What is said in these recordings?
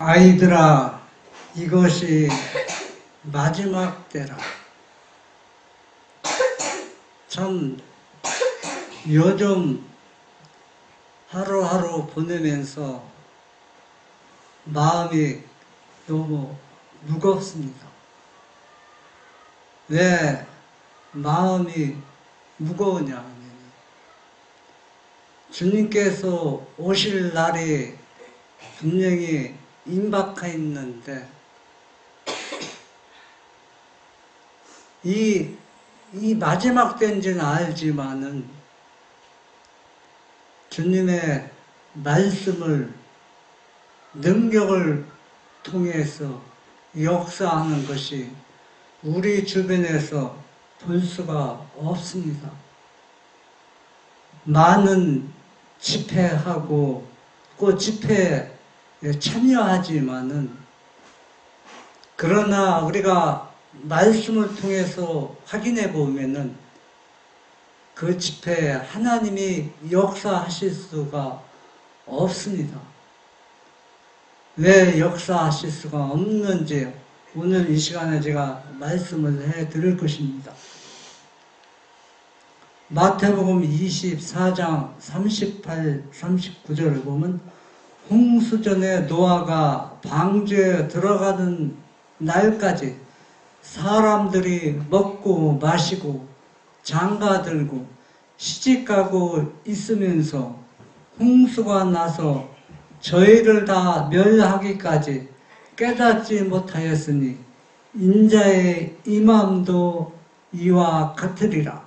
아이들아, 이것이 마지막 때라. 참 요즘 하루하루 보내면서 마음이 너무 무겁습니다. 왜 마음이 무거우냐 하면 주님께서 오실 날이 분명히 임박해 있는데 이 마지막 때인지는 알지만은 주님의 말씀을 능력을 통해서 역사하는 것이 우리 주변에서 볼 수가 없습니다. 많은 집회하고 그 집회에 참여하지만은 그러나 우리가 말씀을 통해서 확인해 보면은 그 집회에 하나님이 역사하실 수가 없습니다. 왜 역사하실 수가 없는지 오늘 이 시간에 제가 말씀을 해 드릴 것입니다. 마태복음 24장 38, 39절을 보면 홍수전에 노아가 방주에 들어가는 날까지 사람들이 먹고 마시고 장가들고 시집가고 있으면서 홍수가 나서 저희를 다 멸하기까지 깨닫지 못하였으니 인자의 임함도 이와 같으리라.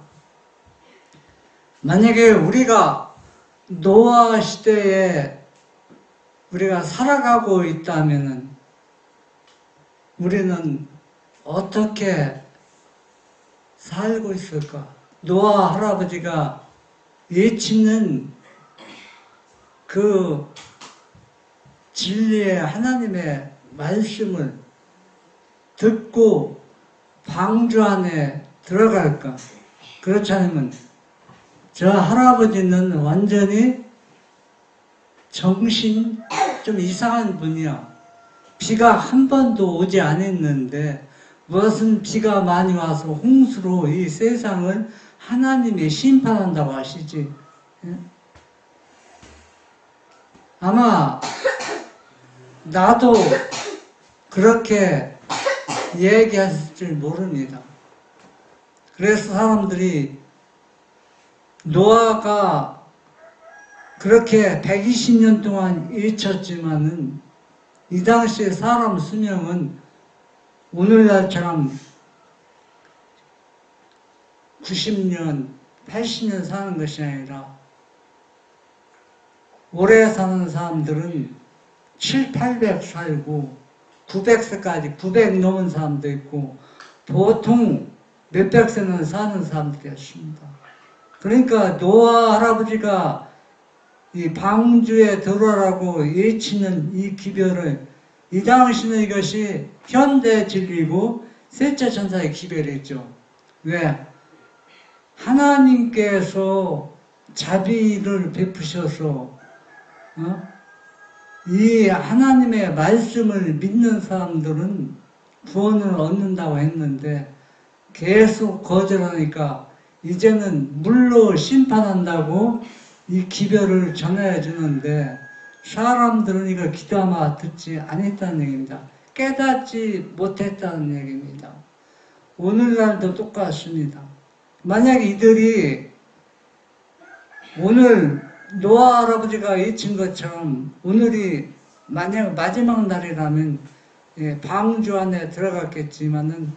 만약에 우리가 노아 시대에 우리가 살아가고 있다면은 우리는 어떻게 살고 있을까? 노아 할아버지가 외치는 그 진리의 하나님의 말씀을 듣고 방주 안에 들어갈까? 그렇지 않으면 저 할아버지는 완전히 정신 좀 이상한 분이야. 비가 한 번도 오지 않았는데 무슨 비가 많이 와서 홍수로 이 세상을 하나님이 심판한다고 하시지. 아마 나도 그렇게 얘기했을 줄 모릅니다. 그래서 사람들이 노아가 그렇게 120년 동안 일쳤지만은 이 당시에 사람 수명은 오늘날처럼 90년, 80년 사는 것이 아니라 오래 사는 사람들은 7, 800 살고 900세까지 900 넘은 사람도 있고 보통 몇백 세는 사는 사람들이었습니다. 그러니까 노아 할아버지가 이 방주에 들어라고 외치는 이 기별을 이 당시는 이것이 현대 진리고 셋째 천사의 기별이죠. 왜? 하나님께서 자비를 베푸셔서 이 하나님의 말씀을 믿는 사람들은 구원을 얻는다고 했는데 계속 거절하니까 이제는 물로 심판한다고 이 기별을 전해 주는데 사람들은 이걸 귀담아 듣지 않았다는 얘기입니다. 깨닫지 못했다는 얘기입니다. 오늘날도 똑같습니다. 만약 이들이 오늘 노아 할아버지가 외친 것처럼 오늘이 만약 마지막 날이라면 방주 안에 들어갔겠지만은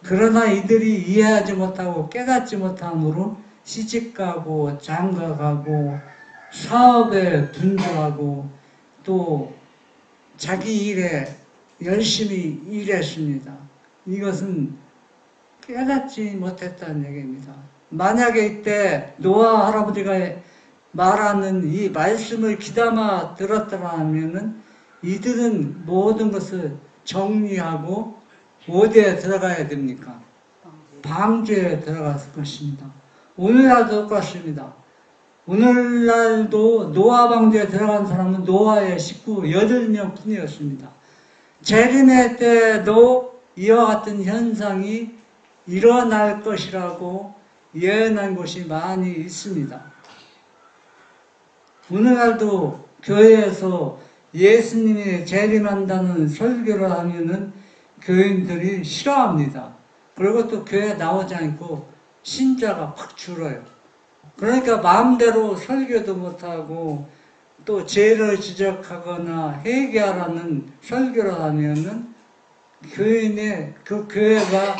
그러나 이들이 이해하지 못하고 깨닫지 못함으로 시집가고 장가가고 사업에 분주하고 또 자기 일에 열심히 일했습니다. 이것은 깨닫지 못했다는 얘기입니다. 만약에 이때 노아 할아버지가 말하는 이 말씀을 귀담아 들었더라면은 이들은 모든 것을 정리하고 어디에 들어가야 됩니까? 방주에 들어갔을 것입니다. 오늘날도 똑같습니다. 오늘날도 노아 방주에 들어간 사람은 노아의 식구 8명 뿐이었습니다. 재림의 때도 이와 같은 현상이 일어날 것이라고 예언한 곳이 많이 있습니다. 오늘날도 교회에서 예수님이 재림한다는 설교를 하면은 교인들이 싫어합니다. 그리고 또 교회에 나오지 않고 신자가 확 줄어요. 그러니까 마음대로 설교도 못하고 또 죄를 지적하거나 회개하라는 설교를 하면은 교인의 그 교회가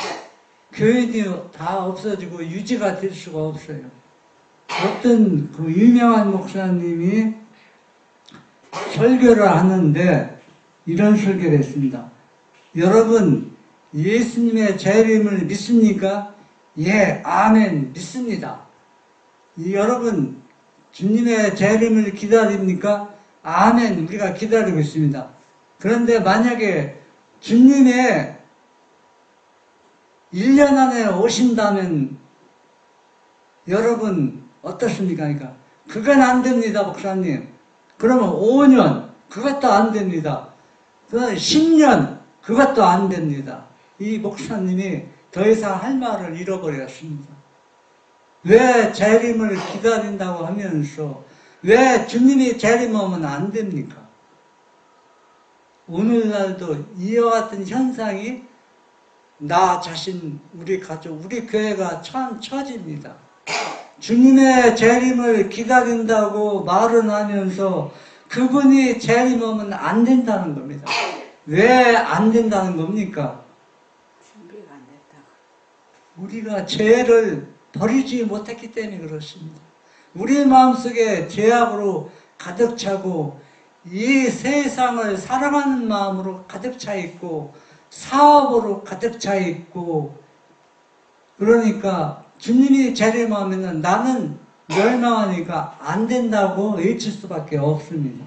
교인이 다 없어지고 유지가 될 수가 없어요. 어떤 그 유명한 목사님이 설교를 하는데 이런 설교를 했습니다. 여러분, 예수님의 재림을 믿습니까? 예, 아멘, 믿습니다. 여러분, 주님의 재림을 기다립니까? 아멘, 우리가 기다리고 있습니다. 그런데 만약에 주님의 1년 안에 오신다면 여러분 어떻습니까? 그러니까 그건 안 됩니다, 목사님. 그러면 5년, 그것도 안 됩니다. 10년, 그것도 안 됩니다. 이 목사님이 더 이상 할 말을 잃어버렸습니다. 왜 재림을 기다린다고 하면서 왜 주님이 재림하면 안 됩니까? 오늘날도 이와 같은 현상이 나 자신, 우리 가족, 우리 교회가 참 처집니다. 주님의 재림을 기다린다고 말은 하면서 그분이 재림하면 안 된다는 겁니다. 왜 안 된다는 겁니까? 준비가 안 됐다고. 우리가 죄를 버리지 못했기 때문에 그렇습니다. 우리 마음속에 죄악으로 가득 차고 이 세상을 사랑하는 마음으로 가득 차 있고 사업으로 가득 차 있고 그러니까 주님이 재림하면 나는 멸망하니까 안 된다고 외칠 수밖에 없습니다.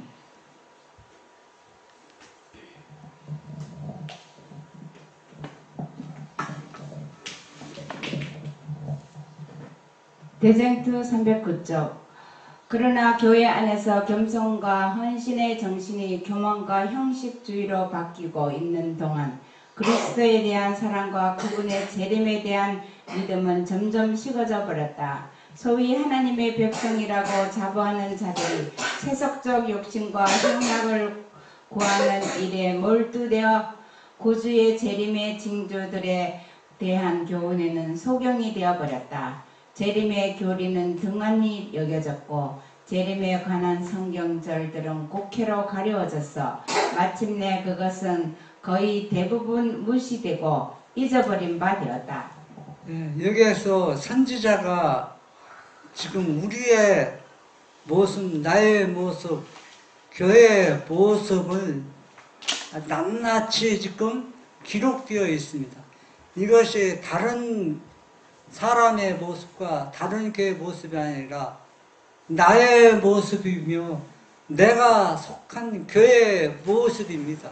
대쟁투 309쪽. 그러나 교회 안에서 겸손과 헌신의 정신이 교만과 형식주의로 바뀌고 있는 동안 그리스도에 대한 사랑과 그분의 재림에 대한 믿음은 점점 식어져 버렸다. 소위 하나님의 백성이라고 자부하는 자들이 세속적 욕심과 향락을 구하는 일에 몰두되어 구주의 재림의 징조들에 대한 교훈에는 소경이 되어버렸다. 재림의 교리는 등한히 여겨졌고 재림에 관한 성경절들은 곡해로 가려워졌어 마침내 그것은 거의 대부분 무시되고 잊어버린 바 되었다. 여기에서 선지자가 지금 우리의 모습, 나의 모습, 교회의 모습을 낱낱이 지금 기록되어 있습니다. 이것이 다른 사람의 모습과 다른 교회의 모습이 아니라 나의 모습이며 내가 속한 교회의 모습입니다.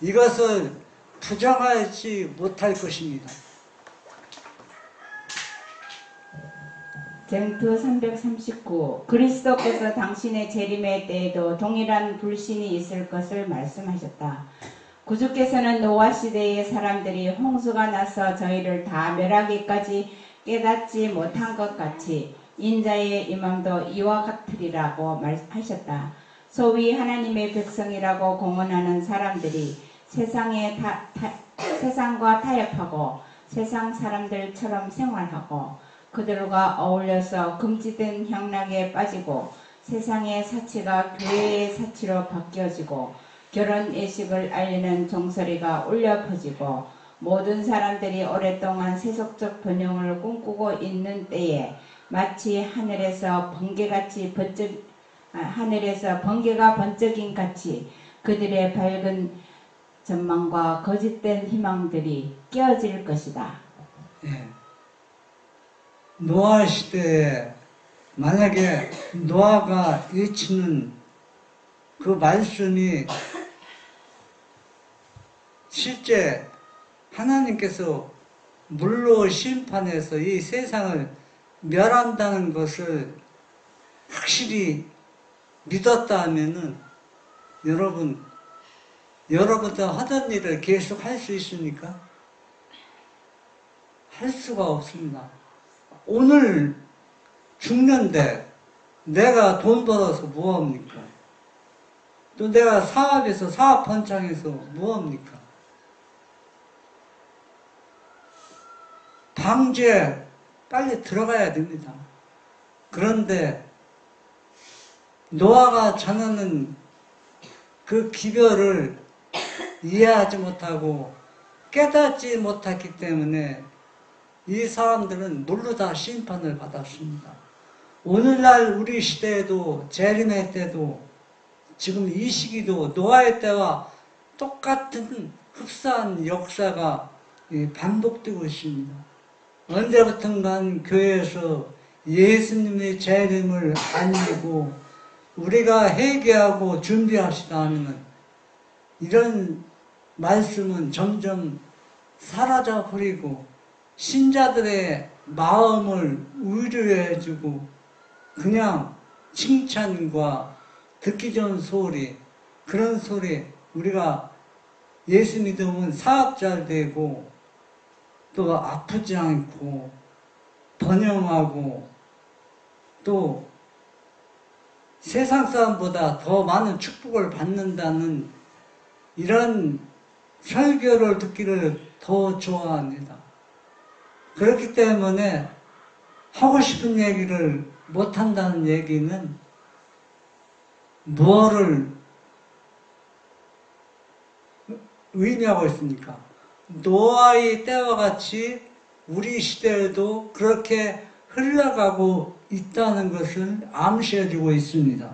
이것을 부정하지 못할 것입니다. 쟁투 339. 그리스도께서 당신의 재림의 때에도 동일한 불신이 있을 것을 말씀하셨다. 구주께서는 노아 시대의 사람들이 홍수가 나서 저희를 다 멸하기까지 깨닫지 못한 것 같이 인자의 임함도 이와 같으리라고 말하셨다. 소위 하나님의 백성이라고 공언하는 사람들이 세상과 타협하고 세상 사람들처럼 생활하고 그들과 어울려서 금지된 향락에 빠지고 세상의 사치가 교회의 사치로 바뀌어지고 결혼 예식을 알리는 종소리가 울려 퍼지고 모든 사람들이 오랫동안 세속적 번영을 꿈꾸고 있는 때에 마치 하늘에서 번개가 번쩍인 같이 그들의 밝은 전망과 거짓된 희망들이 깨어질 것이다. 예. 노아 시대에 만약에 노아가 외치는 그 말씀이 실제 하나님께서 물로 심판해서 이 세상을 멸한다는 것을 확실히 믿었다 하면은 여러분 여러분들 하던 일을 계속 할 수 있습니까? 할 수가 없습니다. 오늘 죽는데 내가 돈 벌어서 뭐합니까? 또 내가 사업에서 사업 번창해서 뭐합니까? 방주에 빨리 들어가야 됩니다. 그런데 노아가 전하는 그 기별을 이해하지 못하고 깨닫지 못했기 때문에 이 사람들은 모르다 심판을 받았습니다. 오늘날 우리 시대에도 재림의 때도 지금 이 시기도 노아의 때와 똑같은 흡사한 역사가 반복되고 있습니다. 언제부턴가 교회에서 예수님의 재림을 알리고 우리가 회개하고 준비합시다 하면 이런 말씀은 점점 사라져 버리고 신자들의 마음을 위로해주고 그냥 칭찬과 듣기 좋은 소리, 그런 소리, 우리가 예수 믿으면 사업 잘 되고 또 아프지 않고 번영하고 또 세상 사람보다 더 많은 축복을 받는다는 이런 설교를 듣기를 더 좋아합니다. 그렇기 때문에 하고 싶은 얘기를 못한다는 얘기는 뭐를 의미하고 있습니까? 노아의 때와 같이 우리 시대에도 그렇게 흘러가고 있다는 것을 암시해주고 있습니다.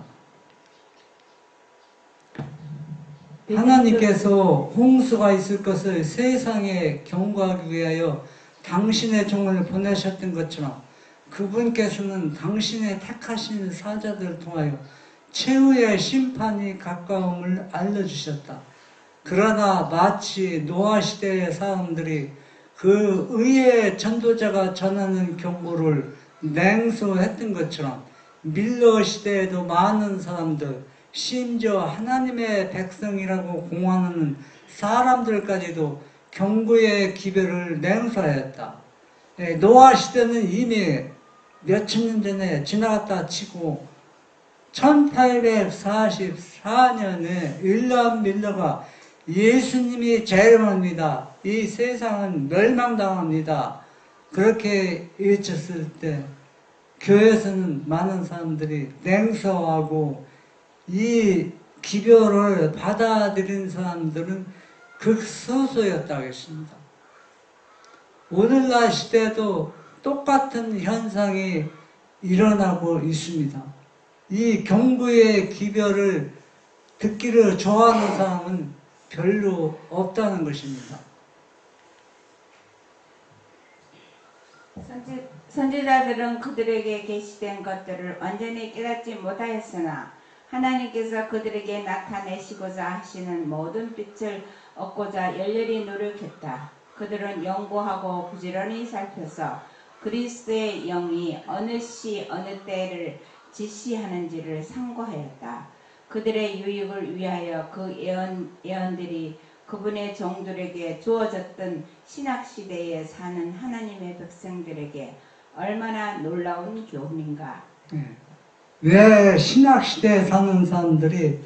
하나님께서 홍수가 있을 것을 세상에 경고하기 위하여 당신의 종을 보내셨던 것처럼 그분께서는 당신의 택하신 사자들을 통하여 최후의 심판이 가까움을 알려주셨다. 그러나 마치 노아 시대의 사람들이 그 의의 전도자가 전하는 경고를 냉소했던 것처럼 밀러 시대에도 많은 사람들, 심지어 하나님의 백성이라고 공언하는 사람들까지도 경고의 기별을 냉소하였다. 노아 시대는 이미 몇천 년 전에 지나갔다 치고 1844년에 일람 밀러가 예수님이 재림합니다. 이 세상은 멸망당합니다. 그렇게 외쳤을 때 교회에서는 많은 사람들이 냉소하고 이 기별을 받아들인 사람들은 극소수였다고 했습니다. 오늘날 시대에도 똑같은 현상이 일어나고 있습니다. 이 경고의 기별을 듣기를 좋아하는 사람은 별로 없다는 것입니다. 선지자들은 그들에게 계시된 것들을 완전히 깨닫지 못하였으나 하나님께서 그들에게 나타내시고자 하시는 모든 빛을 얻고자 열렬히 노력했다. 그들은 연구하고 부지런히 살펴서 그리스도의 영이 어느 시 어느 때를 지시하는지를 상고하였다. 그들의 유익을 위하여 그 예언들이 그분의 종들에게 주어졌던 신학시대에 사는 하나님의 백성들에게 얼마나 놀라운 교훈인가. 왜 신학시대에 사는 사람들이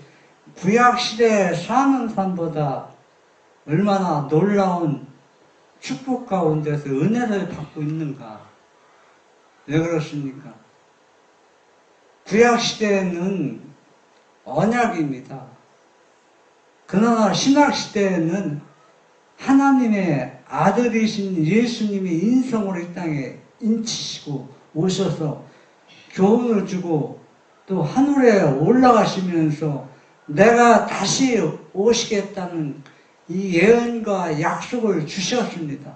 구약시대에 사는 사람보다 얼마나 놀라운 축복 가운데서 은혜를 받고 있는가? 왜 그렇습니까? 구약시대에는 언약입니다. 그러나 신학시대에는 하나님의 아들이신 예수님이 인성으로 이 땅에 인치시고 오셔서 교훈을 주고 또 하늘에 올라가시면서 내가 다시 오시겠다는 이 예언과 약속을 주셨습니다.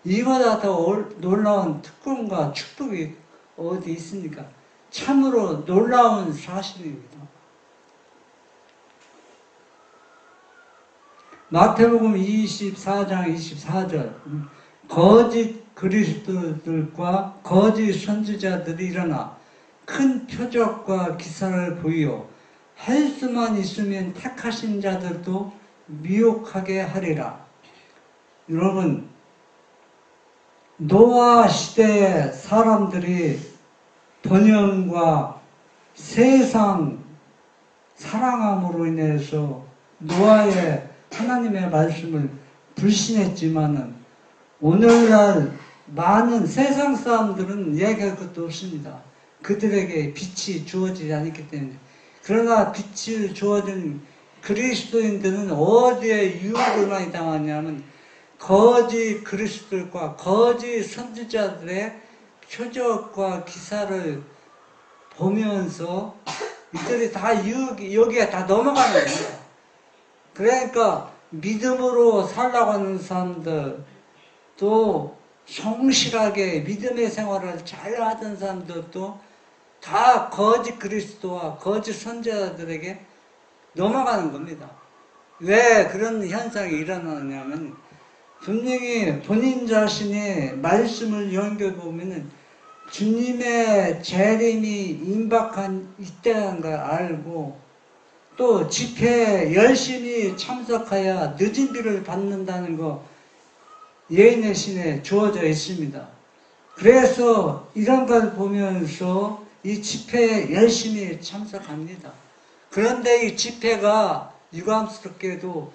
이보다 더 놀라운 특권과 축복이 어디 있습니까? 참으로 놀라운 사실입니다. 마태복음 24장 24절 거짓 그리스도들과 거짓 선지자들이 일어나 큰 표적과 기사를 보이어 할 수만 있으면 택하신 자들도 미혹하게 하리라. 여러분, 노아 시대의 사람들이 번영과 세상 사랑함으로 인해서 노아의 하나님의 말씀을 불신했지만은 오늘날 많은 세상 사람들은 얘기할 것도 없습니다. 그들에게 빛이 주어지지 않기 때문에. 그러나 빛이 주어진 그리스도인들은 어디에 유혹을 많이 당하냐면 거짓 그리스도들과 거짓 선지자들의 표적과 기사를 보면서 이들이 다 여기에 다 넘어가는 겁니다. 그러니까 믿음으로 살라고 하는 사람들, 또 성실하게 믿음의 생활을 잘 하던 사람들도 다 거짓 그리스도와 거짓 선지자들에게 넘어가는 겁니다. 왜 그런 현상이 일어나냐면 분명히 본인 자신이 말씀을 연결해보면 주님의 재림이 임박한 이때라는 걸 알고 또 집회에 열심히 참석하여 늦은 비를 받는다는 거 예인의 신에 주어져 있습니다. 그래서 이런 걸 보면서 이 집회에 열심히 참석합니다. 그런데 이 집회가 유감스럽게도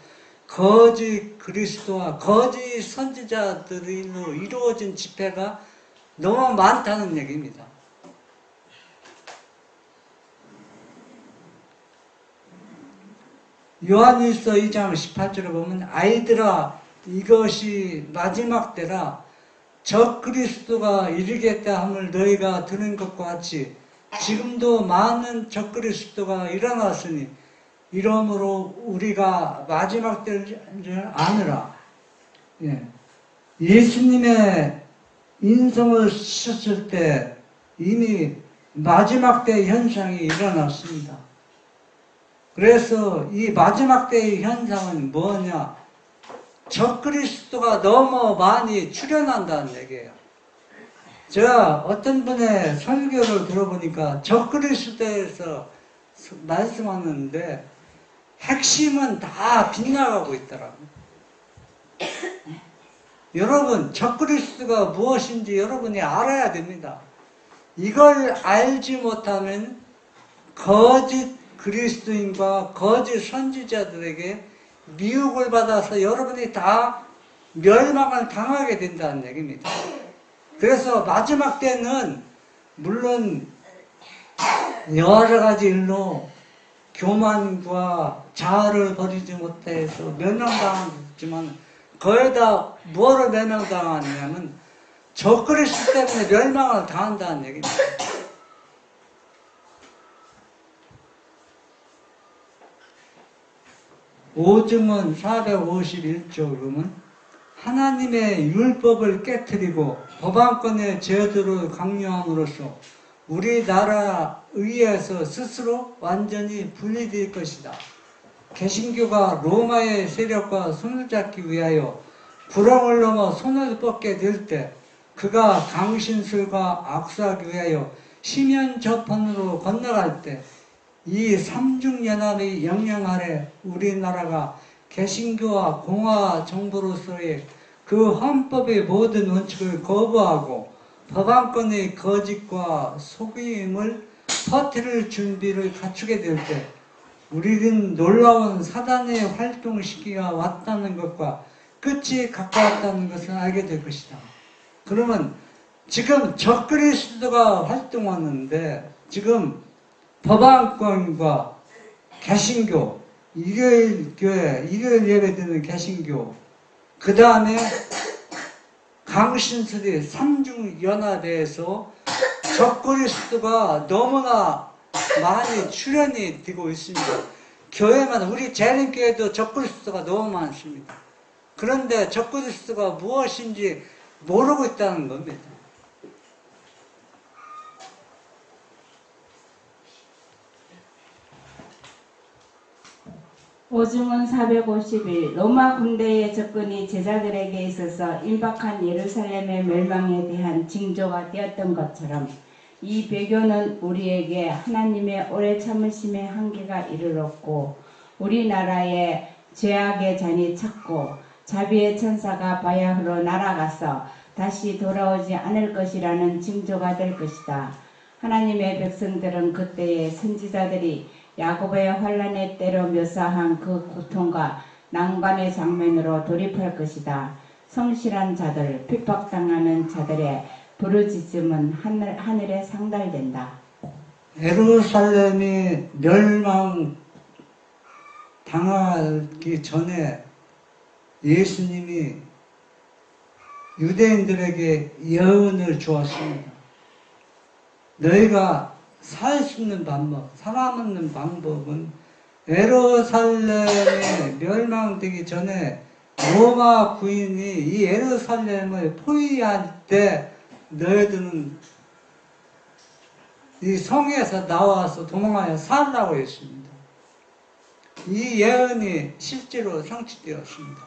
거짓 그리스도와 거짓 선지자들로 이루어진 집회가 너무 많다는 얘기입니다. 요한일서 2장 18절에 보면 아이들아 이것이 마지막 때라 적 그리스도가 이르겠다 함을 너희가 들은 것과 같이 지금도 많은 적 그리스도가 일어났으니 이러므로 우리가 마지막 때를 아느라. 예수님의 인성을 쓰셨을 때 이미 마지막 때 현상이 일어났습니다. 그래서 이 마지막 때의 현상은 뭐냐? 적그리스도가 너무 많이 출현한다는 얘기예요. 제가 어떤 분의 설교를 들어보니까 적그리스도에서 말씀하는데 핵심은 다 빗나가고 있더라고요. 여러분, 적그리스도가 무엇인지 여러분이 알아야 됩니다. 이걸 알지 못하면 거짓 그리스도인과 거짓 선지자들에게 미혹을 받아서 여러분이 다 멸망을 당하게 된다는 얘기입니다. 그래서 마지막 때는 물론 여러 가지 일로 교만과 자아를 버리지 못해서 멸망당하지만 거의 다 뭐를 멸망당하냐면 적그리스도 때문에 멸망을 당한다는 얘기입니다. 오증은 451조 그러면 하나님의 율법을 깨뜨리고 법안권의 제도를 강요함으로써 우리나라 의회에서 스스로 완전히 분리될 것이다. 개신교가 로마의 세력과 손을 잡기 위하여 구렁을 넘어 손을 뻗게 될 때 그가 강신술과 악수하기 위하여 심연접헌으로 건너갈 때 이 삼중연합의 영향 아래 우리나라가 개신교와 공화정부로서의 그 헌법의 모든 원칙을 거부하고 법안권의 거짓과 속임을 퍼뜨릴 준비를 갖추게 될 때 우리는 놀라운 사단의 활동 시기가 왔다는 것과 끝이 가까웠다는 것을 알게 될 것이다. 그러면 지금 적그리스도가 활동하는데 지금 법안권과 개신교, 일요일교회, 일요일 예배드리는 개신교, 그 다음에 강신술이 삼중연합에서 적그리스도가 너무나 많이 출현이 되고 있습니다. 교회만, 우리 재림교회도 적그리스도가 너무 많습니다. 그런데 적그리스도가 무엇인지 모르고 있다는 겁니다. 오증은 451 로마 군대의 접근이 제자들에게 있어서 임박한 예루살렘의 멸망에 대한 징조가 되었던 것처럼 이 배교는 우리에게 하나님의 오래 참으심의 한계가 이르렀고 우리나라의 죄악의 잔이 찼고 자비의 천사가 바야흐로 날아가서 다시 돌아오지 않을 것이라는 징조가 될 것이다. 하나님의 백성들은 그때에 선지자들이 야곱의 환란의 때로 묘사한 그 고통과 낭만의 장면으로 돌입할 것이다. 성실한 자들, 핍박당하는 자들의 부르짖음은 하늘에 상달된다. 예루살렘이 멸망 당하기 전에 예수님이 유대인들에게 예언을 주었습니다. 너희가 살 수 있는 방법, 살아남는 방법은 예루살렘이 멸망되기 전에 로마 군인이 이 예루살렘을 포위할 때 너희들은 이 성에서 나와서 도망하여 살라고 했습니다. 이 예언이 실제로 성취되었습니다.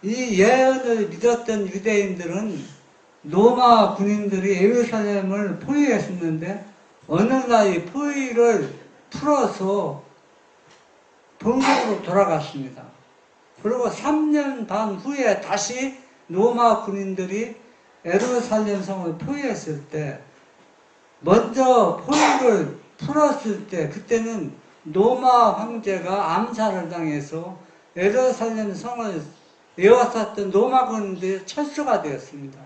이 예언을 믿었던 유대인들은 로마 군인들이 예루살렘을 포위했었는데 어느 날 이 포위를 풀어서 본국으로 돌아갔습니다. 그리고 3년 반 후에 다시 로마 군인들이 예루살렘 성을 포위했을 때 먼저 포위를 풀었을 때 그때는 로마 황제가 암살을 당해서 예루살렘 성을 에워쌌던 로마 군인들이 철수가 되었습니다.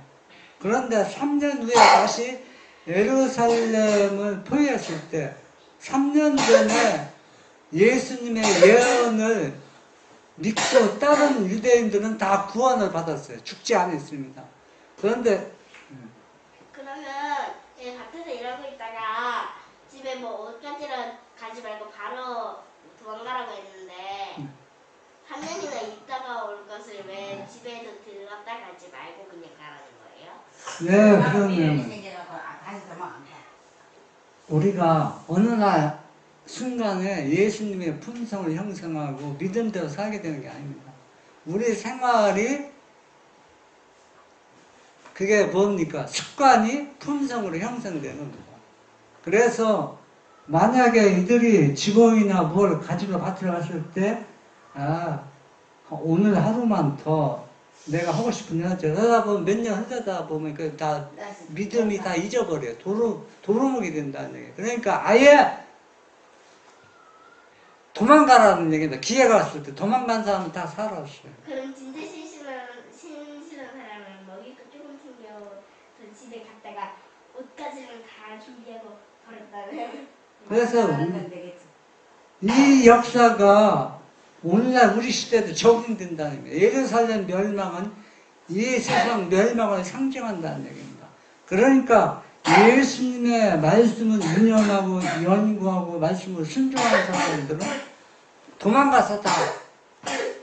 그런데 3년 후에 다시 예루살렘을 포위했을 때 3년 전에 예수님의 예언을 믿고 다른 유대인들은 다 구원을 받았어요. 죽지 않았습니다. 그런데 그러면 얘 밭에서 일하고 있다가 집에 뭐 옷가지를 가지 말고 바로 도망가라고 했는데 3년이나 있다가 올 것을 왜 집에도 들렀다 가지 말고 그냥 가라는 거예요? 네, 그러면 우리가 어느 날 순간에 예수님의 품성을 형성하고 믿음대로 살게 되는 게 아닙니다. 우리 생활이 그게 뭡니까? 습관이 품성으로 형성되는 겁니다. 그래서 만약에 이들이 직원이나 뭘 가지고 밭으로 갔을 때 오늘 하루만 더 내가 하고 싶은 일 하죠. 그러다 보면 몇 년 흐르다 보면 그 다 믿음이 다 잊어버려요. 도루묵이 된다는 얘기예요. 그러니까 아예 도망가라는 얘기입니다. 기회가 왔을 때 도망간 사람은 다 살았어요. 그럼 진짜 신실한 사람은 먹일 거 조금 챙겨서 집에 갔다가 옷가지는 다 준비하고 버렸다는. 그래서 이 역사가 오늘날 우리 시대도 적용된다는 거예요. 예루살렘 멸망은 이 세상 멸망을 상징한다는 얘기입니다. 그러니까 예수님의 말씀을 유념하고 연구하고 말씀을 순종하는 사람들은 도망가서 다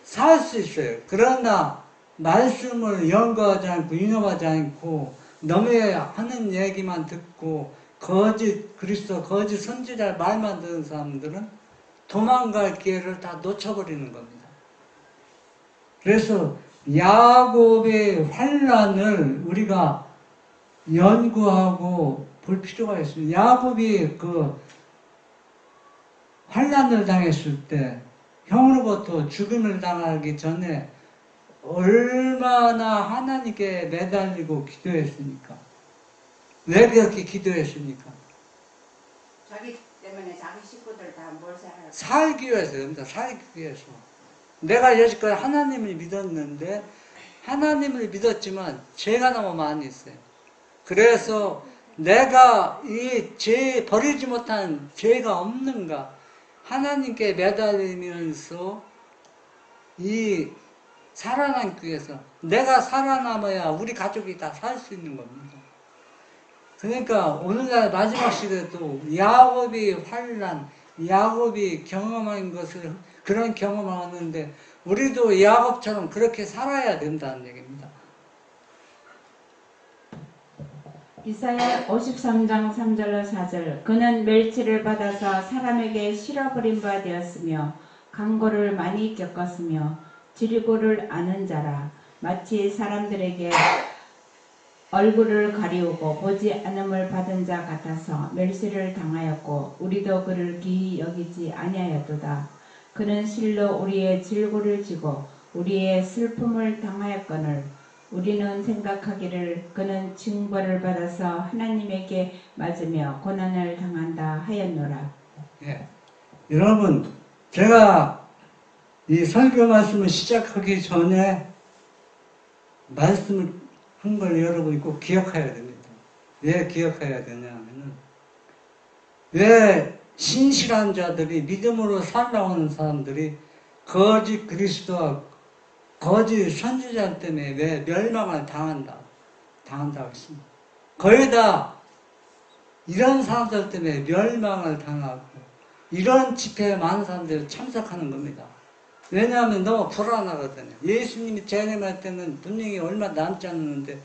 살 수 있어요. 그러나 말씀을 연구하지 않고 유념하지 않고 너무에 하는 얘기만 듣고 거짓 그리스도 거짓 선지자 말만 듣는 사람들은 도망갈 기회를 다 놓쳐버리는 겁니다. 그래서 야곱의 환란을 우리가 연구하고 볼 필요가 있습니다. 야곱이 그 환란을 당했을 때 형으로부터 죽음을 당하기 전에 얼마나 하나님께 매달리고 기도했습니까? 왜 그렇게 기도했습니까? 자기 때문에 자기 식구들 다 뭘 살아요? 살기 위해서입니다. 살기 위해서. 내가 여지까지 하나님을 믿었는데 하나님을 믿었지만 죄가 너무 많이 있어요. 그래서 내가 이 죄 버리지 못한 죄가 없는가 하나님께 매달리면서 이 살아남기 위해서 내가 살아남아야 우리 가족이 다 살 수 있는 겁니다. 그러니까 오늘날 마지막 시대도 야곱이 환난, 야곱이 경험한 것을 그런 경험을 하는데 우리도 야곱처럼 그렇게 살아야 된다는 얘기입니다. 이사야 53장 3절로 4절 그는 멸치를 받아서 사람에게 실어버린 바 되었으며 강고를 많이 겪었으며 지리고를 아는 자라 마치 사람들에게 얼굴을 가리우고 보지 않음을 받은 자 같아서 멸시를 당하였고 우리도 그를 기이 여기지 아니하였도다. 그는 실로 우리의 질고를 지고 우리의 슬픔을 당하였거늘 우리는 생각하기를 그는 징벌을 받아서 하나님에게 맞으며 고난을 당한다 하였노라. 예. 여러분, 제가 이 설교 말씀을 시작하기 전에 말씀을 한 걸 여러분이 꼭 기억해야 됩니다. 왜 기억해야 되냐 하면은, 왜 신실한 자들이, 믿음으로 살아오는 사람들이 거짓 그리스도와 거짓 선지자 때문에 왜 멸망을 당한다고 했습니다. 거의 다 이런 사람들 때문에 멸망을 당하고 이런 집회에 많은 사람들이 참석하는 겁니다. 왜냐하면 너무 불안하거든요. 예수님이 재림할 때는 분명히 얼마 남지 않았는데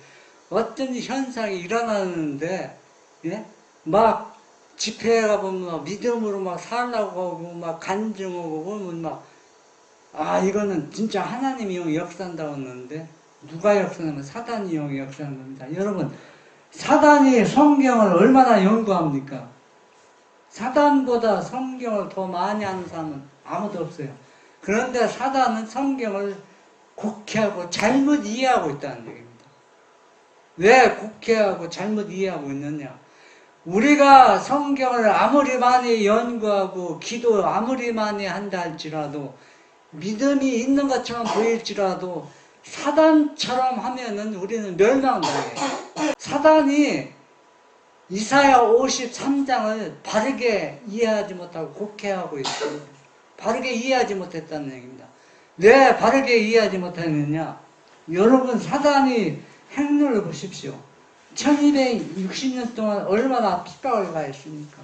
어떤 현상이 일어나는데, 예? 막 집회에 가보면 막 믿음으로 막 살라고 하고 막 간증하고 보면 막, 아, 이거는 진짜 하나님이 영 역사한다고 했는데 누가 역사하면 사단이 영 역사하는 겁니다. 여러분, 사단이 성경을 얼마나 연구합니까? 사단보다 성경을 더 많이 아는 사람은 아무도 없어요. 그런데 사단은 성경을 곡해하고 잘못 이해하고 있다는 얘기입니다. 왜 곡해하고 잘못 이해하고 있느냐? 우리가 성경을 아무리 많이 연구하고 기도 아무리 많이 한다 할지라도 믿음이 있는 것처럼 보일지라도 사단처럼 하면은 우리는 멸망당해요. 사단이 이사야 53장을 바르게 이해하지 못하고 곡해하고 있습니다. 바르게 이해하지 못했다는 얘기입니다. 왜 바르게 이해하지 못했느냐? 여러분, 사단이 행렬을 보십시오. 1260년 동안 얼마나 핍박을 가했습니까?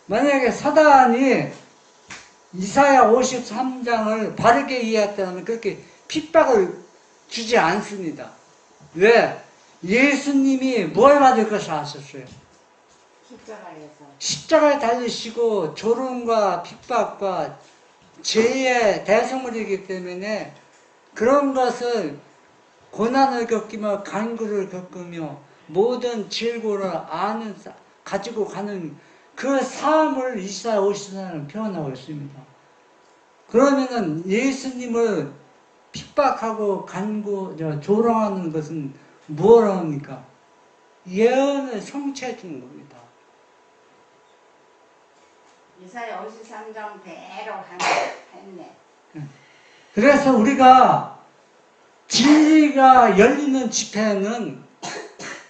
만약에 사단이 이사야 53장을 바르게 이해했다면 그렇게 핍박을 주지 않습니다. 왜? 예수님이 뭘 받을 것을 아셨어요? 십자가에 달리시고 조롱과 핍박과 죄의 대성물이기 때문에 그런 것을 고난을 겪으며 간구를 겪으며 모든 질고를 가지고 가는 그 삶을 이사야 54장은 표현하고 있습니다. 그러면은 예수님을 핍박하고 조롱하는 것은 무엇을 합니까? 예언을 성취해 주는 겁니다. 이사야 53장 대로 했네. 그래서 우리가 진리가 열리는 집회는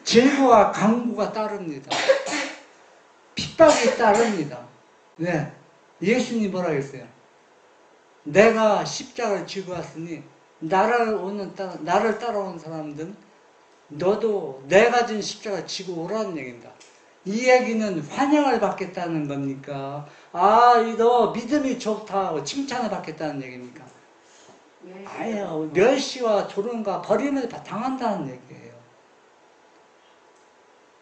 질고와 강구가 따릅니다. 핍박이 따릅니다. 왜? 예수님이 뭐라 했어요? 내가 십자가를 지고 왔으니 나를 따라온 사람들은 너도 내가 진 십자가 지고 오라는 얘기입니다. 이 얘기는 환영을 받겠다는 겁니까? 아, 너 믿음이 좋다 칭찬을 받겠다는 얘기입니까? 아니요, 멸시와 조롱과 버림을 당한다는 얘기예요.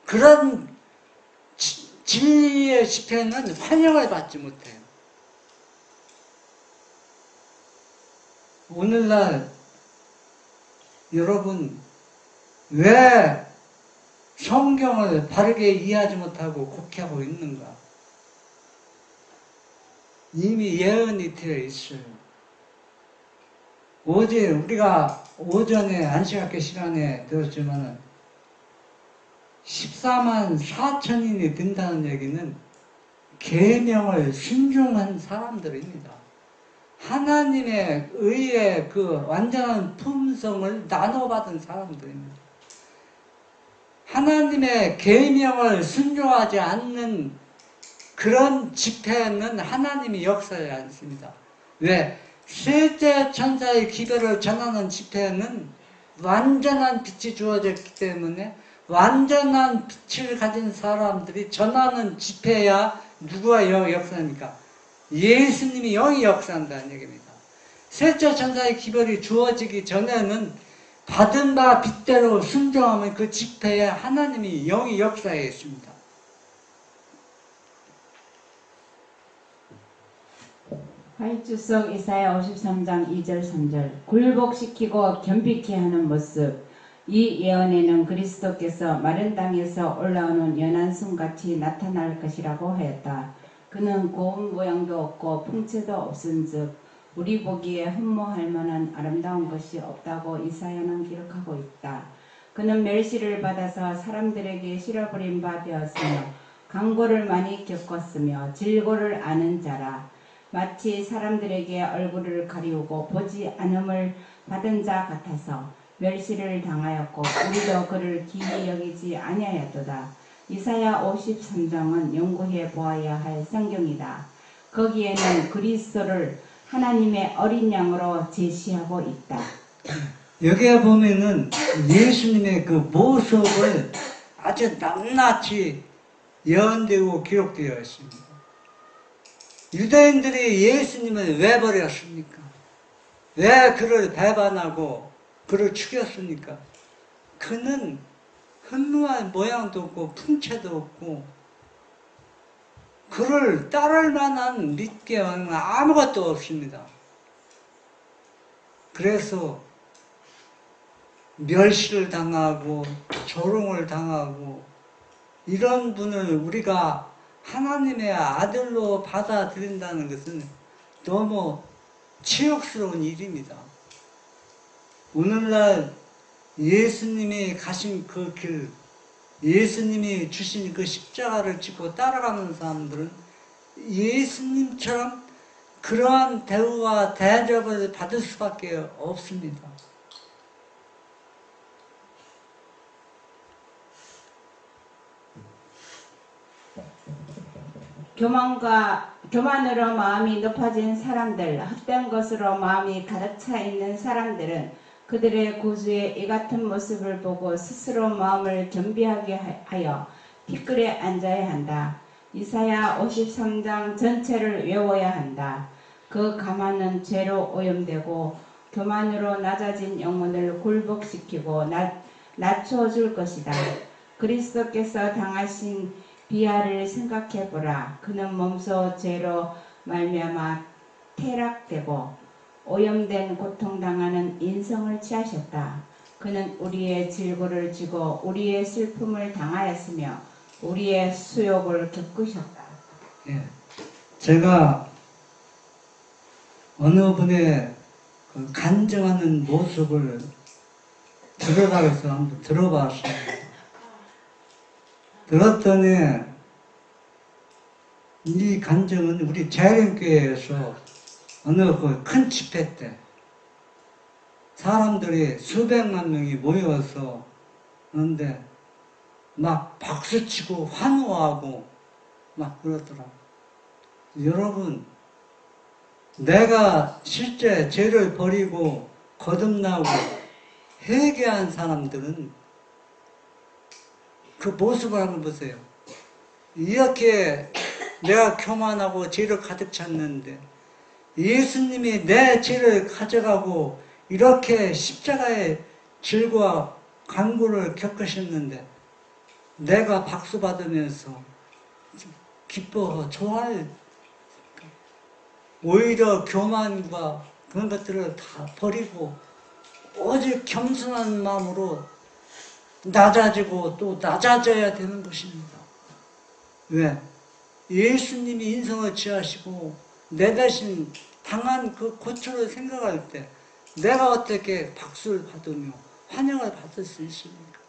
그런 진리의 집회는 환영을 받지 못해요. 오늘날 여러분, 왜 성경을 바르게 이해하지 못하고 곡해하고 있는가? 이미 예언이 되어 있어요. 어제 우리가 오전에 안식학교 시간에 들었지만은 14만 4천인이 든다는 얘기는 계명을 순종한 사람들입니다. 하나님의 의의 그 완전한 품성을 나눠받은 사람들입니다. 하나님의 계명을 순종하지 않는 그런 집회는 하나님이 역사하지 않습니다. 왜? 셋째 천사의 기별을 전하는 집회는 완전한 빛이 주어졌기 때문에 완전한 빛을 가진 사람들이 전하는 집회야 누구가 역사합니까? 예수님이 영이 역사한다는 얘기입니다. 셋째 천사의 기별이 주어지기 전에는 받은 바 빛대로 순종하면 그 집회에 하나님이 영이 역사해 있습니다. 활주석 이사야 53장 2절 3절 굴복시키고 겸비케 하는 모습. 이 예언에는 그리스도께서 마른 땅에서 올라오는 연한 숨같이 나타날 것이라고 하였다. 그는 고운 모양도 없고 풍채도 없은즉 우리 보기에 흠모할 만한 아름다운 것이 없다고 이사야는 기록하고 있다. 그는 멸시를 받아서 사람들에게 실어버린 바 되었으며 강고를 많이 겪었으며 질고를 아는 자라. 마치 사람들에게 얼굴을 가리우고 보지 않음을 받은 자 같아서 멸시를 당하였고 우리도 그를 기이 여기지 아니하였도다. 이사야 53장은 연구해 보아야 할 성경이다. 거기에는 그리스도를 하나님의 어린 양으로 제시하고 있다. 여기에 보면은 예수님의 그 모습을 아주 낱낱이 예언되고 기록되어 있습니다. 유대인들이 예수님을 왜 버렸습니까? 왜 그를 배반하고 그를 죽였습니까? 그는 흠모한 모양도 없고 풍채도 없고 그를 따를 만한 믿게 하는 아무것도 없습니다. 그래서 멸시를 당하고 조롱을 당하고 이런 분을 우리가 하나님의 아들로 받아들인다는 것은 너무 치욕스러운 일입니다. 오늘날 예수님이 가신 그 길, 예수님이 주신 그 십자가를 짚고 따라가는 사람들은 예수님처럼 그러한 대우와 대접을 받을 수밖에 없습니다. 교만으로 마음이 높아진 사람들, 헛된 것으로 마음이 가득 차 있는 사람들은 그들의 구주의 이 같은 모습을 보고 스스로 마음을 겸비하게 하여 티끌에 앉아야 한다. 이사야 53장 전체를 외워야 한다. 그 가만은 죄로 오염되고 교만으로 낮아진 영혼을 굴복시키고 낮춰줄 것이다. 그리스도께서 당하신 비하를 생각해보라. 그는 몸소 죄로 말미암아 퇴락되고 오염된 고통당하는 인성을 취하셨다. 그는 우리의 질고를 지고 우리의 슬픔을 당하였으며 우리의 수욕을 겪으셨다. 예. 제가 어느 분의 그 간증하는 모습을 들으라고 한번 들어봤습니다. 들었더니 이 간증은 우리 재림교회에서 어느 그 큰 집회 때 사람들이 수백만 명이 모여서 그런데 막 박수치고 환호하고 막 그러더라고요. 여러분, 내가 실제 죄를 버리고 거듭나고 회개한 사람들은 그 모습을 한번 보세요. 이렇게 내가 교만하고 죄를 가득 찼는데 예수님이 내 죄를 가져가고 이렇게 십자가의 질과 간구를 겪으셨는데 내가 박수 받으면서 기뻐 좋아할, 오히려 교만과 그런 것들을 다 버리고 오직 겸손한 마음으로 낮아지고 또 낮아져야 되는 것입니다. 왜? 예수님이 인성을 취하시고 내 대신 당한 그 고초를 생각할 때 내가 어떻게 박수를 받으며 환영을 받을 수 있습니까?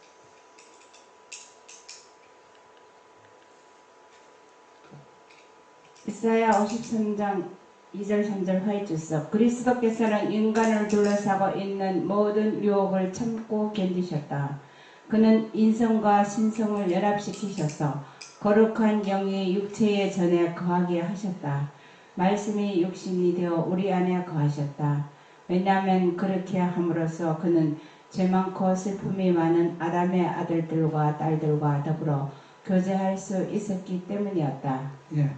이사야 53장 2절 3절 화해주석. 그리스도께서는 인간을 둘러싸고 있는 모든 유혹을 참고 견디셨다. 그는 인성과 신성을 연합시키셔서 거룩한 영이 육체의 전에 거하게 하셨다. 말씀이 육신이 되어 우리 안에 거하셨다. 왜냐하면 그렇게 함으로써 그는 죄 많고 슬픔이 많은 아담의 아들들과 딸들과 더불어 교제할 수 있었기 때문이었다. 예.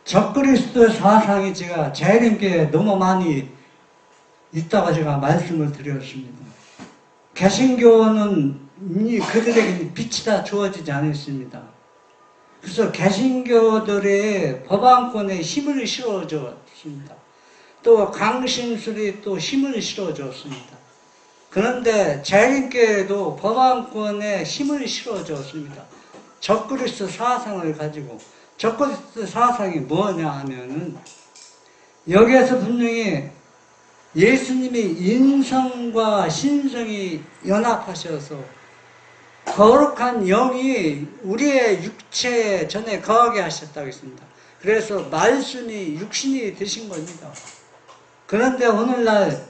적그리스도 사상이 제가 재림교회에 너무 많이 있다고 제가 말씀을 드렸습니다. 개신교는 그들에게 빛이 다 주어지지 않았습니다. 그래서 개신교들의 법안권에 힘을 실어줬습니다. 또 강신술이 또 힘을 실어줬습니다. 그런데 재림교회도 법안권에 힘을 실어줬습니다. 적그리스도 사상을 가지고 적그리스도 사상이 뭐냐 하면은 여기에서 분명히 예수님이 인성과 신성이 연합하셔서 거룩한 영이 우리의 육체 전에 거하게 하셨다고 했습니다. 그래서 말씀이 육신이 되신 겁니다. 그런데 오늘날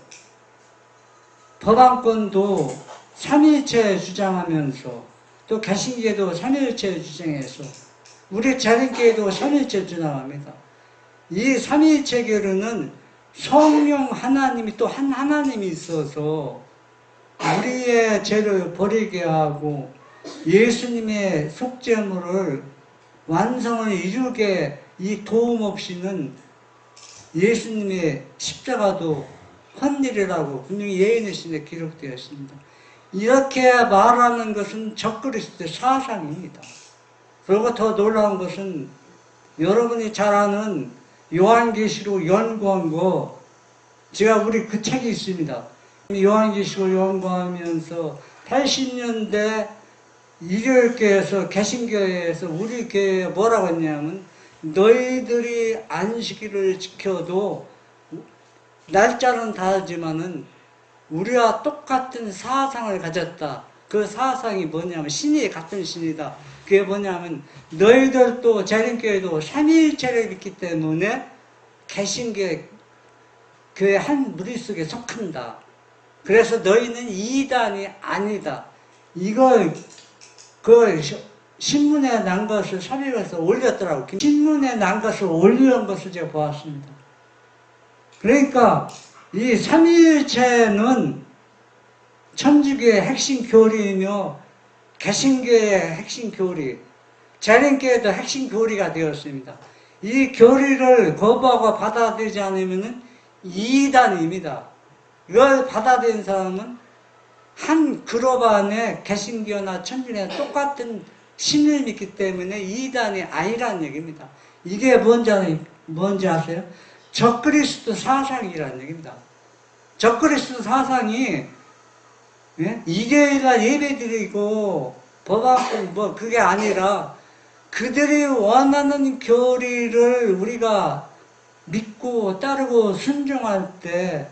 법안권도 삼위일체 주장하면서 또 개신교도 삼위일체 주장해서 우리 자린교회도 삼위일체 주장합니다. 이 삼위일체교는 성령 하나님이 또 한 하나님이 있어서 우리의 죄를 버리게 하고 예수님의 속죄물을 완성을 이루게 이 도움 없이는 예수님의 십자가도 헛일이라고 분명히 예언의 기록되어 있습니다. 이렇게 말하는 것은 적그리스도 사상입니다. 그리고 더 놀라운 것은 여러분이 잘 아는 요한계시록 연구한 거, 제가 우리 그 책이 있습니다. 요한계시록 연구하면서 80년대 일요일교회에서 개신교회에서 우리 교회에 뭐라고 했냐면 너희들이 안식일을 지켜도 날짜는 다르지만은 우리와 똑같은 사상을 가졌다. 그 사상이 뭐냐면 신이 같은 신이다. 그게 뭐냐면 너희들도 재림교회도 삼위일체를 믿기 때문에 개신교회 교회 한 무리 속에 속한다. 그래서 너희는 이단이 아니다. 이걸 신문에 난 것을 삽입해서 올렸더라고. 신문에 난 것을 올리는 것을 제가 보았습니다. 그러니까 이 삼위일체는 천주교의 핵심 교리이며 개신교의 핵심 교리, 재림교회도 핵심 교리가 되었습니다. 이 교리를 거부하고 받아들이지 않으면 이단입니다. 이걸 받아들인 사람은 한 그룹 안에 개신교나 천주교나 똑같은 신을 믿기 때문에 이단이 아니라는 얘기입니다. 이게 뭔지 아세요? 적그리스도 사상이라는 얘기입니다. 적그리스도 사상이 일요일날 예배드리고 법안권 뭐 그게 아니라 그들이 원하는 교리를 우리가 믿고 따르고 순종할 때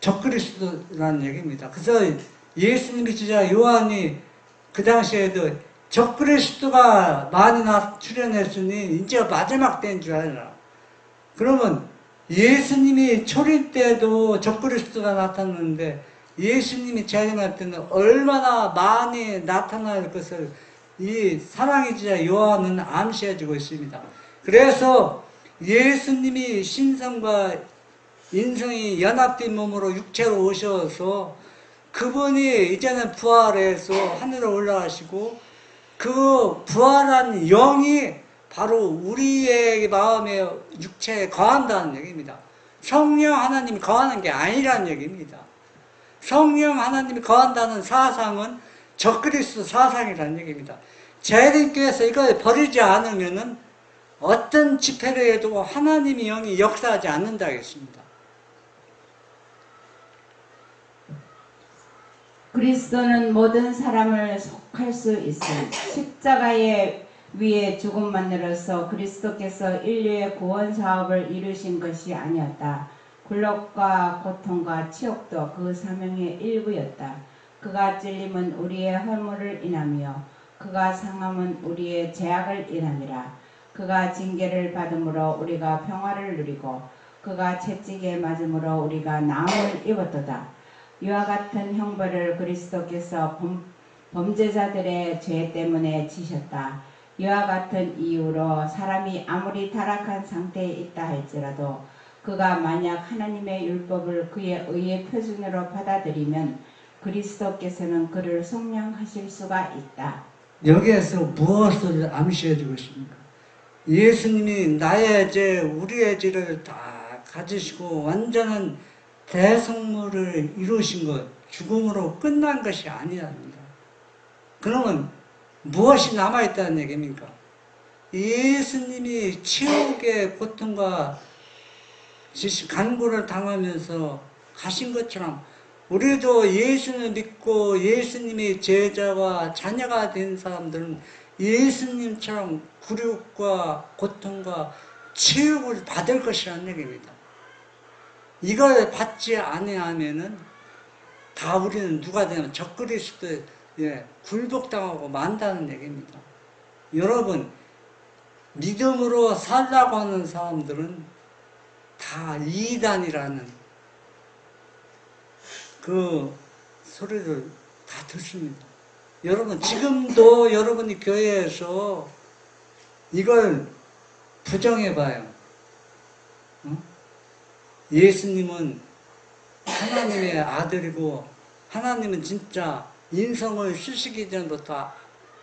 적그리스도라는 얘기입니다. 그래서 예수님이 진짜 요한이 그 당시에도 적그리스도가 많이 출현했으니 이제 마지막 때인 줄 알라. 그러면 예수님이 초림 때도 적그리스도가 나타났는데 예수님이 재림할 때는 얼마나 많이 나타날 것을 이 사랑의 제자 요한은 암시해주고 있습니다. 그래서 예수님이 신성과 인성이 연합된 몸으로 육체로 오셔서 그분이 이제는 부활해서 하늘로 올라가시고 그 부활한 영이 바로 우리의 마음에 육체에 거한다는 얘기입니다. 성령 하나님이 거하는 게 아니라는 얘기입니다. 성령 하나님이 거한다는 사상은 적그리스도 사상이라는 얘기입니다. 재림교회에서 이걸 버리지 않으면은 어떤 집회를 해도 하나님의 영이 역사하지 않는다고 했습니다. 그리스도는 모든 사람을 속할 수 있음. 십자가의 위에 죽음만으로써 그리스도께서 인류의 구원 사업을 이루신 것이 아니었다. 굴욕과 고통과 치욕도 그 사명의 일부였다. 그가 찔림은 우리의 허물을 인하며 그가 상함은 우리의 죄악을 인함이라. 그가 징계를 받음으로 우리가 평화를 누리고 그가 채찍에 맞음으로 우리가 나음을 입었도다. 이와 같은 형벌을 그리스도께서 범죄자들의 죄 때문에 지셨다. 이와 같은 이유로 사람이 아무리 타락한 상태에 있다 할지라도 그가 만약 하나님의 율법을 그의 의의 표준으로 받아들이면 그리스도께서는 그를 속량하실 수가 있다. 여기에서 무엇을 암시해주고 있습니까? 예수님이 나의 죄, 우리의 죄를 다 가지시고 완전한 대성물을 이루신 것, 죽음으로 끝난 것이 아니랍니다. 그러면 무엇이 남아있다는 얘기입니까? 예수님이 치욕의 고통과 간구를 당하면서 가신 것처럼 우리도 예수를 믿고 예수님의 제자와 자녀가 된 사람들은 예수님처럼 굴욕과 고통과 치욕을 받을 것이라는 얘기입니다. 이걸 받지 아니하면은 다 우리는 누가 되면 적그리스도에 굴복당하고 만다는 얘기입니다. 여러분, 믿음으로 살라고 하는 사람들은 다 이단이라는 그 소리를 다 듣습니다. 여러분, 지금도 여러분이 교회에서 이걸 부정해봐요. 예수님은 하나님의 아들이고 하나님은 진짜 인성을 쓰시기 전부터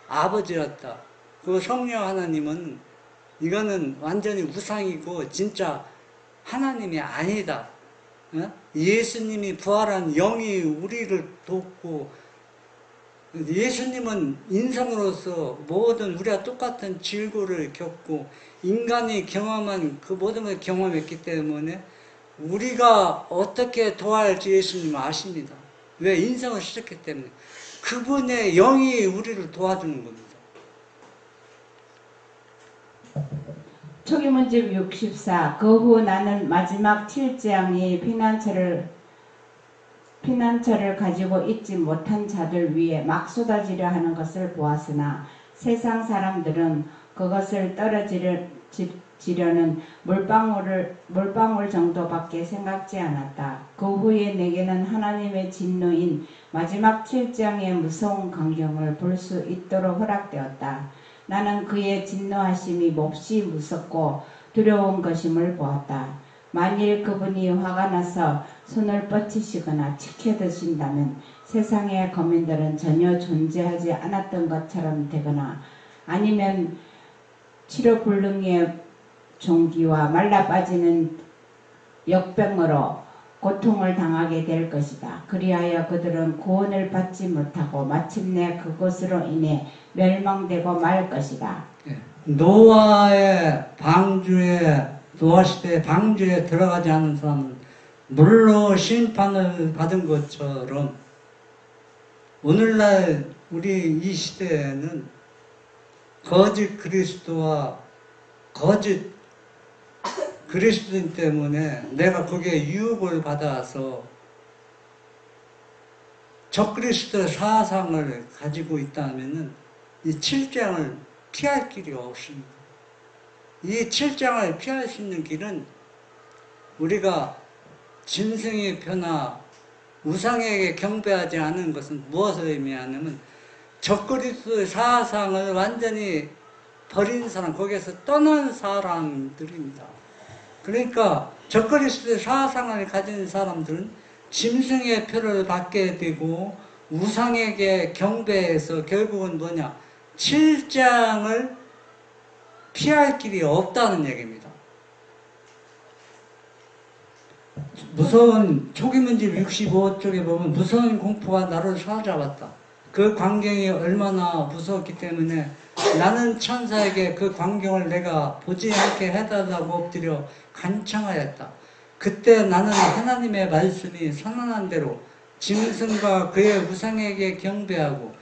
아버지였다. 그 성령 하나님은 이거는 완전히 우상이고 진짜 하나님이 아니다. 예수님이 부활한 영이 우리를 돕고 예수님은 인성으로서 모든 우리와 똑같은 질고를 겪고 인간이 경험한 그 모든 걸 경험했기 때문에 우리가 어떻게 도와할지 예수님은 아십니다. 왜? 인성을 쓰셨기 때문에. 그분의 영이 우리를 도와주는 겁니다. 초기문집 64. 그 후 나는 마지막 7장이 피난처를 가지고 있지 못한 자들 위에 막 쏟아지려 하는 것을 보았으나 세상 사람들은 그것을 떨어지려는 물방울 정도밖에 생각지 않았다. 그 후에 내게는 하나님의 진노인 마지막 7장의 무서운 광경을 볼 수 있도록 허락되었다. 나는 그의 진노하심이 몹시 무섭고 두려운 것임을 보았다. 만일 그분이 화가 나서 손을 뻗치시거나 치켜드신다면 세상의 거민들은 전혀 존재하지 않았던 것처럼 되거나 아니면 치료불능의 종기와 말라빠지는 역병으로 고통을 당하게 될 것이다. 그리하여 그들은 구원을 받지 못하고 마침내 그것으로 인해 멸망되고 말 것이다. 노아의 노아 시대의 방주에 들어가지 않은 사람은 물로 심판을 받은 것처럼 오늘날 우리 이 시대에는 거짓 그리스도와 거짓 그리스도인 때문에 내가 거기에 유혹을 받아서 적그리스도 사상을 가지고 있다면은 이 7장을 피할 길이 없습니다. 이 7장을 피할 수 있는 길은 우리가 짐승의 표나 우상에게 경배하지 않은 것은 무엇을 의미하냐면 적그리스도의 사상을 완전히 버린 사람, 거기에서 떠난 사람들입니다. 그러니까 적그리스도의 사상을 가진 사람들은 짐승의 표를 받게 되고 우상에게 경배해서 결국은 뭐냐? 7장을 피할 길이 없다는 얘기입니다. 무서운 초기문집 65쪽에 보면 무서운 공포가 나를 사로잡았다. 그 광경이 얼마나 무서웠기 때문에 나는 천사에게 그 광경을 내가 보지 않게 해달라고 엎드려 간청하였다. 그때 나는 하나님의 말씀이 선언한 대로 짐승과 그의 우상에게 경배하고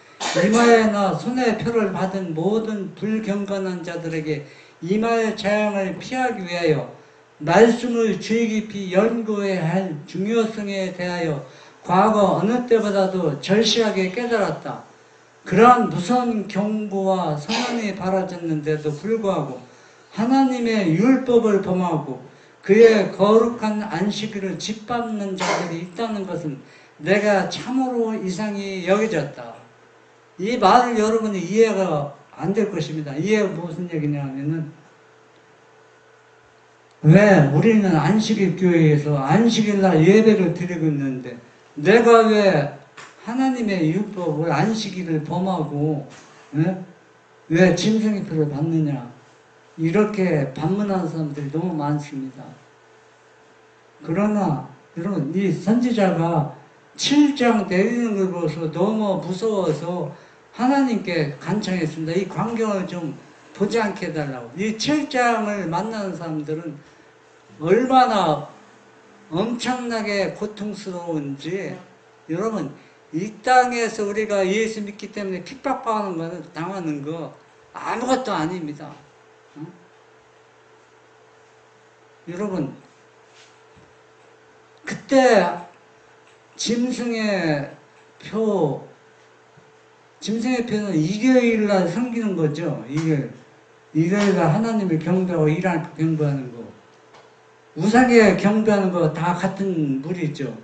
이마에나 손에 표를 받은 모든 불경건한 자들에게 이마의 재앙을 피하기 위하여 말씀을 주의 깊이 연구해야 할 중요성에 대하여 과거 어느 때보다도 절실하게 깨달았다. 그러한 무서운 경고와 선언이 바라졌는데도 불구하고 하나님의 율법을 범하고 그의 거룩한 안식일을 짓밟는 자들이 있다는 것은 내가 참으로 이상히 여겨졌다. 이 말을 여러분이 이해가 안 될 것입니다. 이해가 무슨 얘기냐 하면은 왜 우리는 안식일 교회에서 안식일날 예배를 드리고 있는데 내가 왜 하나님의 율법을 안식일을 범하고 왜 짐승의 표를 받느냐 이렇게 반문하는 사람들이 너무 많습니다. 그러나 여러분 이 선지자가 7장 내리는 걸 보고서 너무 무서워서 하나님께 간청했습니다. 이 광경을 좀 보지 않게 해달라고. 이 7장을 만나는 사람들은 얼마나 엄청나게 고통스러운지 여러분 이 땅에서 우리가 예수 믿기 때문에 핍박당하는 거 아무것도 아닙니다. 여러분, 그때 짐승의 표는 일요일날 섬기는 거죠. 일요일날 하나님을 경배하고 일하는 경배하는 거. 우상에 경배하는 거 다 같은 물이죠.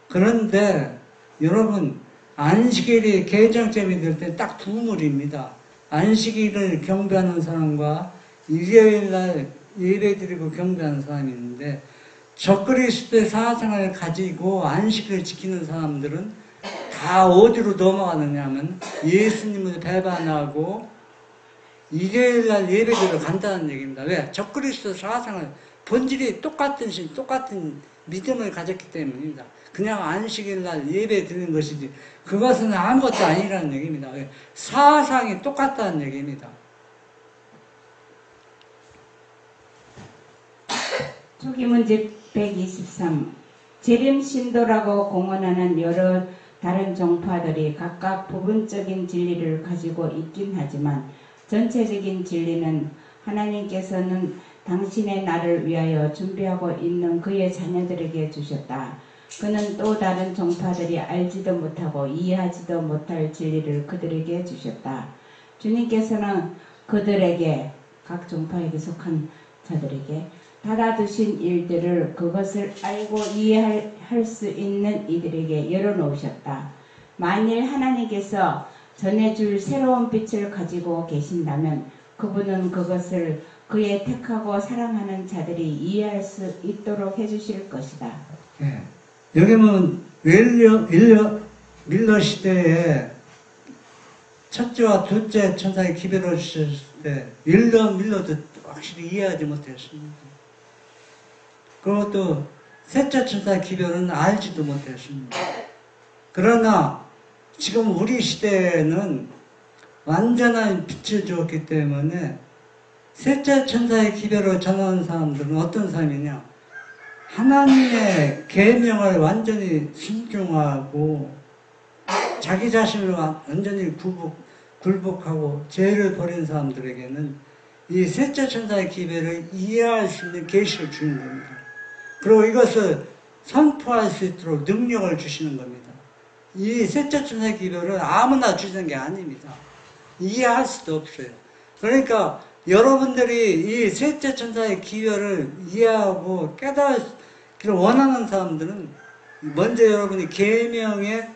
그런데 여러분, 안식일이 개정점이 될 때 딱 두 물입니다. 안식일을 경배하는 사람과 일요일날 예배드리고 경배하는 사람이 있는데, 적그리스도의 사상을 가지고 안식을 지키는 사람들은 다 어디로 넘어가느냐 하면 예수님을 배반하고 일요일날 예배드리러 간다는 얘기입니다. 왜? 적그리스도 사상을 본질이 똑같은 믿음을 가졌기 때문입니다. 그냥 안식일날 예배 드리는 것이지 그것은 아무것도 아니라는 얘기입니다. 사상이 똑같다는 얘기입니다. 초기 문제 123. 재림 신도라고 공언하는 여러 다른 종파들이 각각 부분적인 진리를 가지고 있긴 하지만 전체적인 진리는 하나님께서는 당신의 날을 위하여 준비하고 있는 그의 자녀들에게 주셨다. 그는 또 다른 종파들이 알지도 못하고 이해하지도 못할 진리를 그들에게 주셨다. 주님께서는 그들에게, 각 종파에게 속한 자들에게 받아두신 일들을 그것을 알고 이해할 수 있는 이들에게 열어놓으셨다. 만일 하나님께서 전해줄 새로운 빛을 가지고 계신다면 그분은 그것을 그의 택하고 사랑하는 자들이 이해할 수 있도록 해주실 것이다. 예. 여기는 밀러 시대에 첫째와 둘째 천사의 기별을 주셨을 때 밀러도 확실히 이해하지 못했습니다. 그것도 셋째 천사의 기별은 알지도 못했습니다. 그러나 지금 우리 시대에는 완전한 빛을 주었기 때문에 셋째 천사의 기별을 전하는 사람들은 어떤 사람이냐? 하나님의 계명을 완전히 순종하고 자기 자신을 완전히 굴복하고 죄를 버린 사람들에게는 이 셋째 천사의 기별을 이해할 수 있는 계시를 주는 겁니다. 그리고 이것을 선포할 수 있도록 능력을 주시는 겁니다. 이 셋째 천사의 기별은 아무나 주시는 게 아닙니다. 이해할 수도 없어요. 그러니까 여러분들이 이 셋째 천사의 기별을 이해하고 깨닫기를 원하는 사람들은 먼저 여러분이 계명에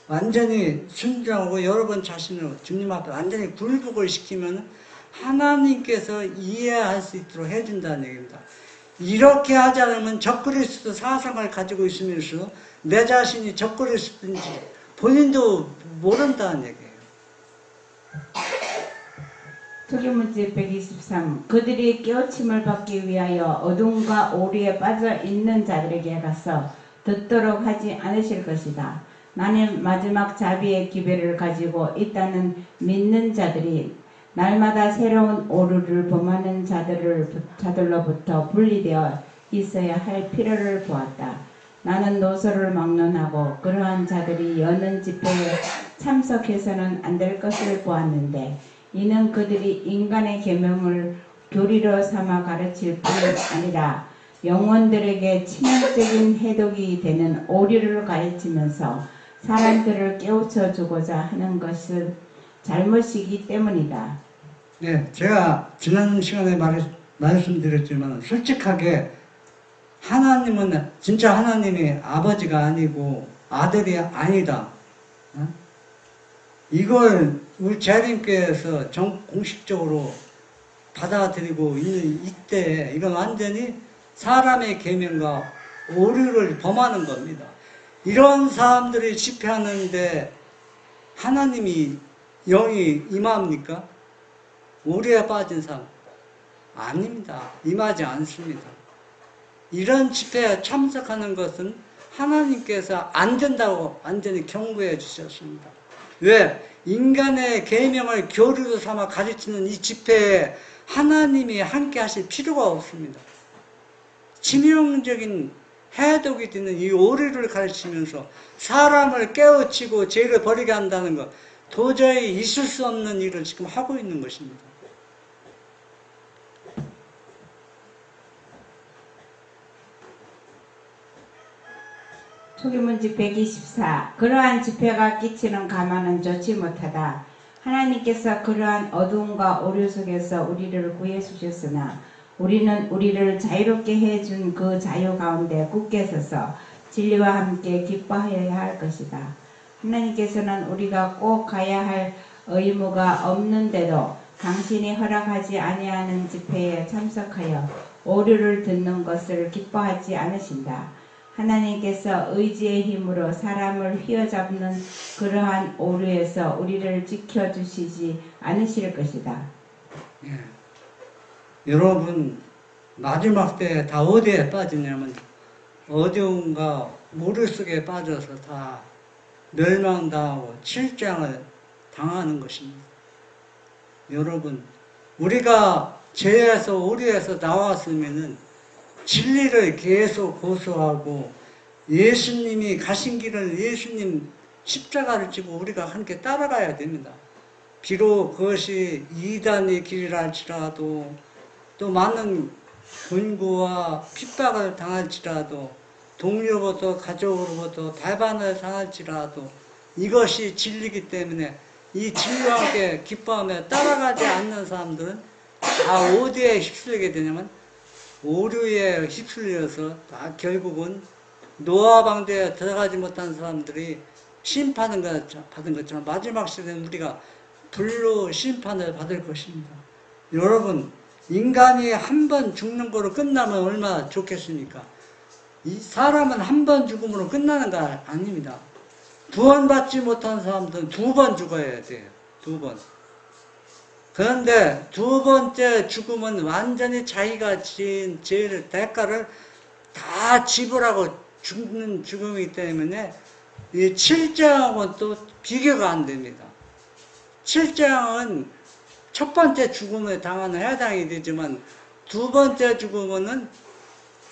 완전히 순종하고 여러분 자신을 주님 앞에 완전히 굴복을 시키면 하나님께서 이해할 수 있도록 해준다는 얘기입니다. 이렇게 하지 않으면 적그리스도 사상을 가지고 있으면서 내 자신이 적그리스도인지 본인도 모른다는 얘기예요. 초기 문제 123. 그들이 깨우침을 받기 위하여 어둠과 오리에 빠져 있는 자들에게 가서 듣도록 하지 않으실 것이다. 나는 마지막 자비의 기별을 가지고 있다는 믿는 자들이 날마다 새로운 오류를 범하는 자들로부터 분리되어 있어야 할 필요를 보았다. 나는 노소를 막론하고 그러한 자들이 여는 집회에 참석해서는 안 될 것을 보았는데 이는 그들이 인간의 계명을 교리로 삼아 가르칠 뿐 아니라 영혼들에게 치명적인 해독이 되는 오류를 가르치면서 사람들을 깨우쳐 주고자 하는 것은 잘못이기 때문이다. 네, 제가 지난 시간에 말씀드렸지만 솔직하게 하나님은 진짜 하나님이 아버지가 아니고 아들이 아니다. 이걸 우리 재림교회에서 공식적으로 받아들이고 있는 이때 이건 완전히 사람의 계명과 오류를 범하는 겁니다. 이런 사람들이 집회하는데 하나님이 영이 임합니까? 오류에 빠진 사람 아닙니다. 임하지 않습니다. 이런 집회에 참석하는 것은 하나님께서 안 된다고 완전히 경고해 주셨습니다. 왜? 인간의 계명을 교류로 삼아 가르치는 이 집회에 하나님이 함께 하실 필요가 없습니다. 치명적인 해독이 되는 이 오류를 가르치면서 사람을 깨우치고 죄를 버리게 한다는 것, 도저히 있을 수 없는 일을 지금 하고 있는 것입니다. 초기문집 124. 그러한 집회가 끼치는 가만은 좋지 못하다. 하나님께서 그러한 어두움과 오류 속에서 우리를 구해 주셨으나 우리는 우리를 자유롭게 해준 그 자유 가운데 굳게 서서 진리와 함께 기뻐하여야 할 것이다. 하나님께서는 우리가 꼭 가야 할 의무가 없는데도 당신이 허락하지 아니하는 집회에 참석하여 오류를 듣는 것을 기뻐하지 않으신다. 하나님께서 의지의 힘으로 사람을 휘어잡는 그러한 오류에서 우리를 지켜주시지 않으실 것이다. 예. 여러분 마지막 때 다 어디에 빠지냐면 어두움과 모르 속에 빠져서 다 멸망당하고 칠장을 당하는 것입니다. 여러분 우리가 죄에서 오류에서 나왔으면은 진리를 계속 고수하고 예수님이 가신 길을 예수님 십자가를 지고 우리가 함께 따라가야 됩니다. 비록 그것이 이단의 길이라 할지라도 또 많은 권고와 핍박을 당할지라도 동료부터 가족으로부터 배반을 당할지라도 이것이 진리이기 때문에 이 진리와 함께 기뻐하며 따라가지 않는 사람들은 다 어디에 휩쓸리게 되냐면 오류에 휩쓸려서 다 결국은 노아 방주에 들어가지 못한 사람들이 심판을 받은 것처럼 마지막 시대는 우리가 불로 심판을 받을 것입니다. 여러분 인간이 한 번 죽는 거로 끝나면 얼마나 좋겠습니까? 이 사람은 한 번 죽음으로 끝나는 거 아닙니다. 구원받지 못한 사람들은 2번 죽어야 돼요. 2번. 그런데 2번째 죽음은 완전히 자기가 지은 죄를 대가를 다 지불하고 죽는 죽음이기 때문에 이 7장은 또 비교가 안 됩니다. 7장은 첫 번째 죽음에 당하는 해당이 되지만 2번째 죽음은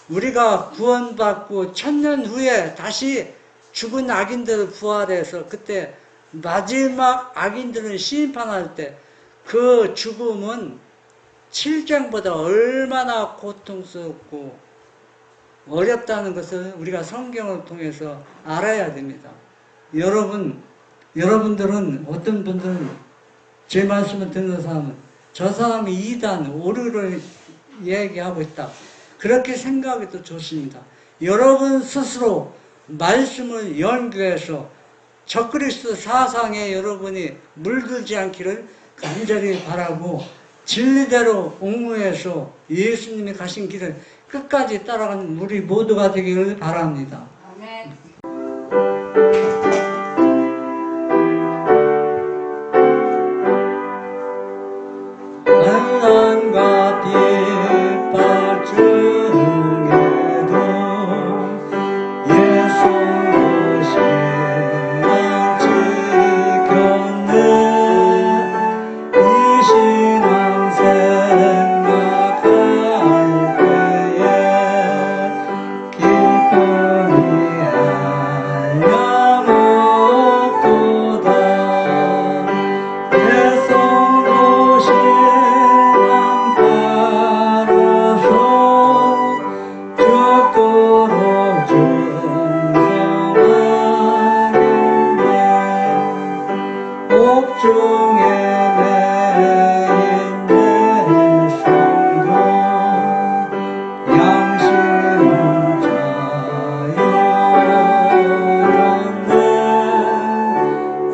우리가 구원받고 1000년 후에 다시 죽은 악인들을 부활해서 그때 마지막 악인들을 심판할 때 그 죽음은 7장보다 얼마나 고통스럽고 어렵다는 것을 우리가 성경을 통해서 알아야 됩니다. 여러분들은 어떤 분들은 제 말씀을 듣는 사람은 저 사람이 이단, 오류를 얘기하고 있다. 그렇게 생각해도 좋습니다. 여러분 스스로 말씀을 연구해서 적그리스도 사상에 여러분이 물들지 않기를 간절히 바라고 진리대로 옹호해서 예수님이 가신 길을 끝까지 따라가는 우리 모두가 되기를 바랍니다. 아멘. 환난과 핍박 중에도 예수 신앙 지켰네. 이 신앙 생각할 때에 기쁨이 한량없도다. 내 성도 신앙 따라서 죽도록 충성하겠네. 옥중에 매인 내 성도 양심은 자유롭네.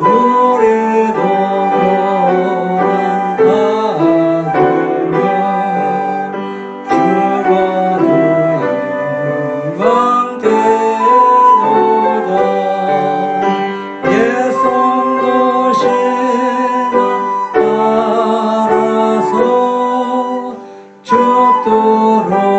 우리도 고난 받으며 죽어도 영광 되도다. 예성도 신앙 따라서 죽도록